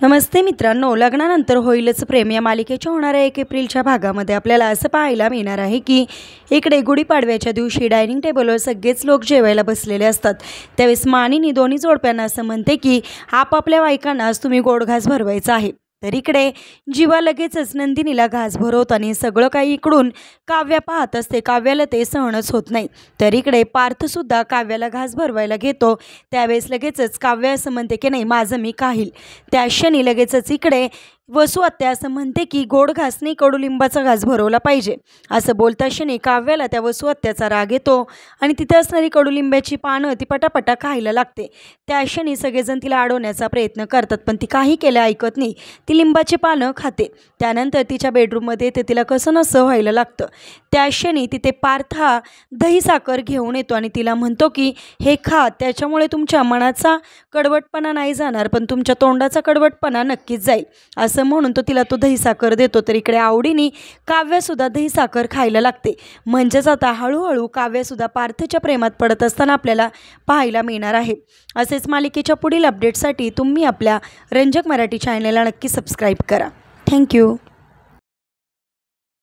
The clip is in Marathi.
नमस्ते मित्रांनो, लग्नानंतर होईलच प्रेम या मालिकेच्या होणाऱ्या 1 एप्रिलच्या भागामध्ये आपल्याला असं पाहायला मिळणार आहे की इकडे गुढीपाडव्याच्या दिवशी डायनिंग टेबलवर सगळेच लोक जेवायला बसलेले असतात। त्यावेळेस मानिनी दोन्ही जोडप्यांना असं म्हणते की आपापल्या बायकांनाच तुम्ही गोड घास भरवायचा आहे। तर इकडे जीवा लगेचच नंदिनीला घास भरवताना सगळं काही इकडून काव्या पाहत असते। काव्याला ते सहनच होत नाही। तर इकडे पार्थसुद्धा काव्याला घास भरवायला घेतो। त्यावेळेस लगेचच काव्या असं म्हणते की नाही, माझं मी खाईल। त्या क्षणी लगेचच इकडे वसू आत्या असं म्हणते की गोड घास नाही, कडुलिंबाचा घास भरवला पाहिजे। असं बोलता क्षणी काव्याला त्या वसू आत्याचा राग येतो आणि तिथे असणारी कडुलिंबाची पानं ती पटापटा खायला लागते। त्या क्षणी सगळेजण तिला अडवण्याचा प्रयत्न करतात, पण ती काही केलं ऐकत नाही। ती लिंबाची पानं खाते। त्यानंतर तिच्या बेडरूममध्ये ते तिला कसं नसं व्हायला लागतं। त्या क्षणी तिथे पार्थ हा दही साखर घेऊन येतो आणि तिला म्हणतो की हे खा, त्याच्यामुळे तुमच्या मनाचा कडवटपणा नाही जाणार, पण तुमच्या तोंडाचा कडवटपणा नक्कीच जाईल। असं म्हणून तो तिला तो दही साखर देतो। तर इकडे आवडीने काव्यासुद्धा दही साखर खायला लागते। म्हणजेच आता हळूहळू काव्यासुद्धा पार्थच्या प्रेमात पडत असताना आपल्याला पाहायला मिळणार आहे। असेच मालिकेच्या पुढील अपडेटसाठी तुम्ही आपल्या रंजक मराठी चॅनलला नक्की सबस्क्राईब करा। थँक्यू।